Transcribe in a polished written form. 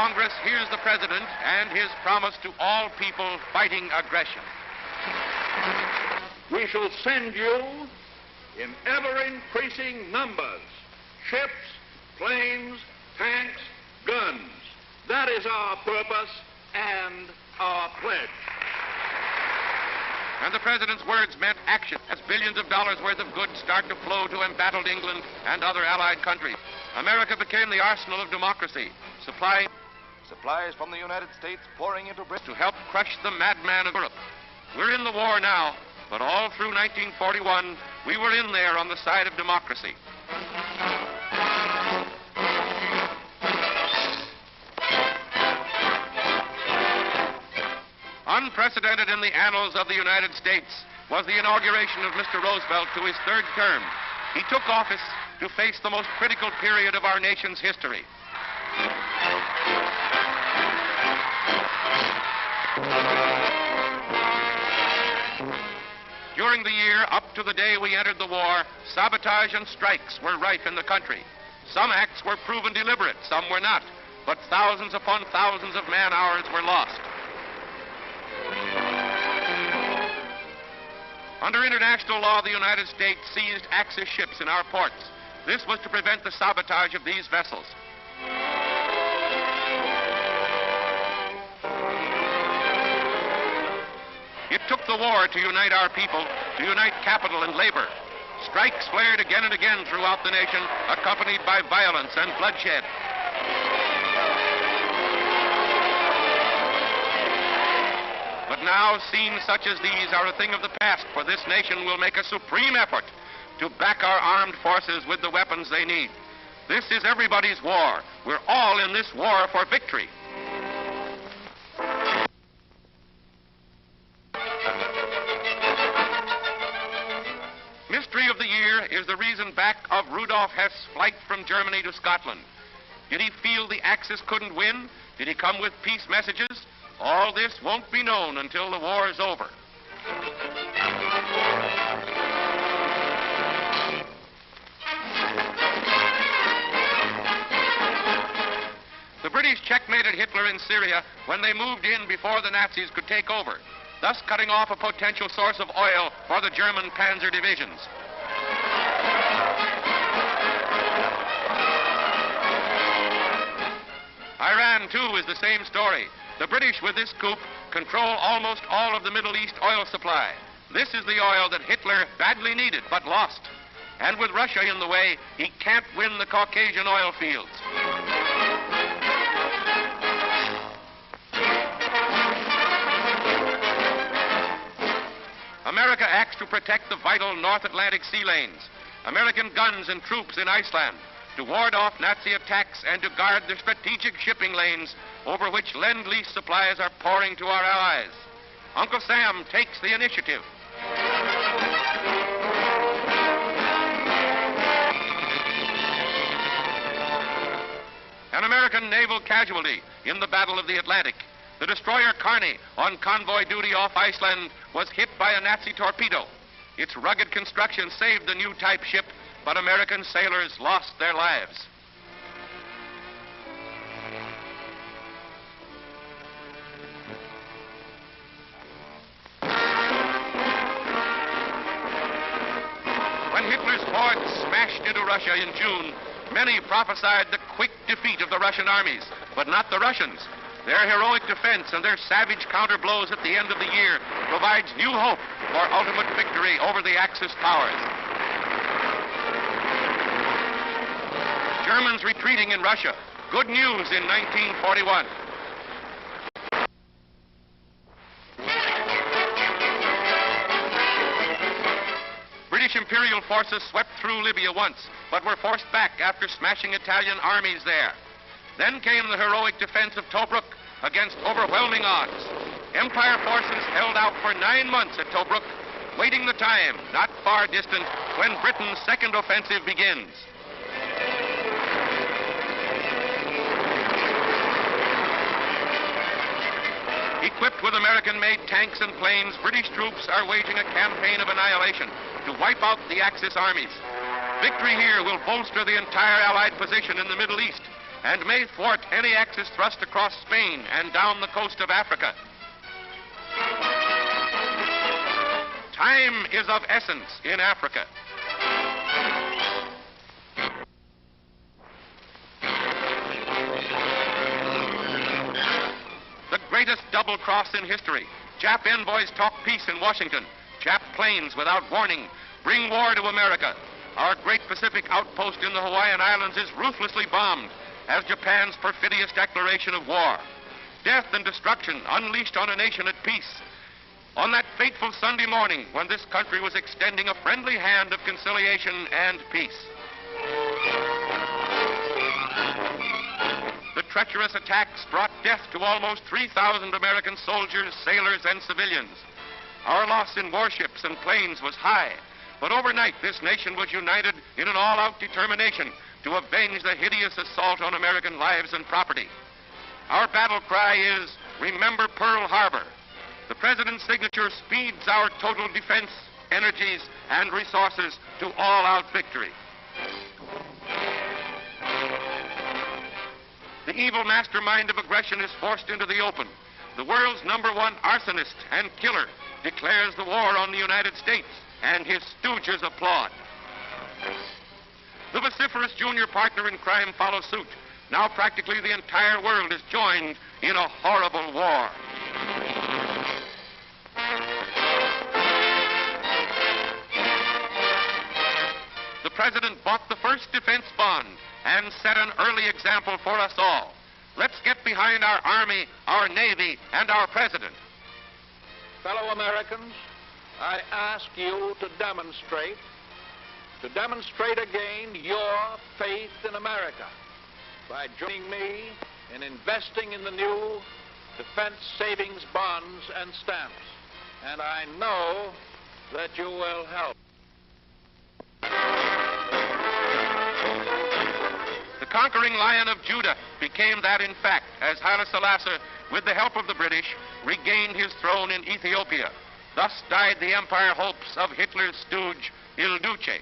Congress hears the President and his promise to all people fighting aggression. We shall send you in ever-increasing numbers ships, planes, tanks, guns. That is our purpose and our pledge. And the President's words meant action as billions of dollars worth of goods start to flow to embattled England and other allied countries. America became the arsenal of democracy, supplying supplies from the United States pouring into Britain to help crush the madman of Europe. We're in the war now, but all through 1941, we were in there on the side of democracy. Unprecedented in the annals of the United States was the inauguration of Mr. Roosevelt to his third term. He took office to face the most critical period of our nation's history. During the year up to the day we entered the war, sabotage and strikes were rife in the country. Some acts were proven deliberate, some were not, but thousands upon thousands of man-hours were lost. Under international law, the United States seized Axis ships in our ports. This was to prevent the sabotage of these vessels. It took the war to unite our people, to unite capital and labor. Strikes flared again and again throughout the nation, accompanied by violence and bloodshed. But now, scenes such as these are a thing of the past, for this nation will make a supreme effort to back our armed forces with the weapons they need. This is everybody's war. We're all in this war for victory. Mystery of the year is the reason back of Rudolf Hess's flight from Germany to Scotland. Did he feel the Axis couldn't win? Did he come with peace messages? All this won't be known until the war is over. The British checkmated Hitler in Syria when they moved in before the Nazis could take over, thus cutting off a potential source of oil for the German panzer divisions. Iran, too, is the same story. The British, with this coup, control almost all of the Middle East oil supply. This is the oil that Hitler badly needed but lost. And with Russia in the way, he can't win the Caucasian oil fields. America acts to protect the vital North Atlantic sea lanes. American guns and troops in Iceland to ward off Nazi attacks and to guard the strategic shipping lanes over which Lend-Lease supplies are pouring to our allies. Uncle Sam takes the initiative. An American naval casualty in the Battle of the Atlantic. The destroyer Carney, on convoy duty off Iceland, was hit by a Nazi torpedo. Its rugged construction saved the new type ship, but American sailors lost their lives. When Hitler's hordes smashed into Russia in June, many prophesied the quick defeat of the Russian armies, but not the Russians. Their heroic defense and their savage counterblows at the end of the year provides new hope for ultimate victory over the Axis powers. Germans retreating in Russia. Good news in 1941. British imperial forces swept through Libya once, but were forced back after smashing Italian armies there. Then came the heroic defense of Tobruk against overwhelming odds. Empire forces held out for 9 months at Tobruk, waiting the time, not far distant, when Britain's second offensive begins. Equipped with American-made tanks and planes, British troops are waging a campaign of annihilation to wipe out the Axis armies. Victory here will bolster the entire Allied position in the Middle East and may thwart any Axis thrust across Spain and down the coast of Africa. Time is of essence in Africa. The greatest double cross in history. Jap envoys talk peace in Washington. Jap planes, without warning, bring war to America. Our great Pacific outpost in the Hawaiian Islands is ruthlessly bombed as Japan's perfidious declaration of war. Death and destruction unleashed on a nation at peace. On that fateful Sunday morning when this country was extending a friendly hand of conciliation and peace. The treacherous attacks brought death to almost 3,000 American soldiers, sailors, and civilians. Our loss in warships and planes was high, but overnight this nation was united in an all-out determination to avenge the hideous assault on American lives and property. Our battle cry is, "Remember Pearl Harbor." The President's signature speeds our total defense, energies, and resources to all-out victory. The evil mastermind of aggression is forced into the open. The world's #1 arsonist and killer declares the war on the United States, and his stooges applaud. The vociferous junior partner in crime follows suit. Now practically the entire world is joined in a horrible war. The President bought the first defense bond and set an early example for us all. Let's get behind our Army, our Navy, and our President. Fellow Americans, I ask you to demonstrate again your faith in America by joining me in investing in the new defense savings bonds and stamps. And I know that you will help. The conquering Lion of Judah became that in fact, as Haile Selassie, with the help of the British, regained his throne in Ethiopia. Thus died the empire hopes of Hitler's stooge, Il Duce.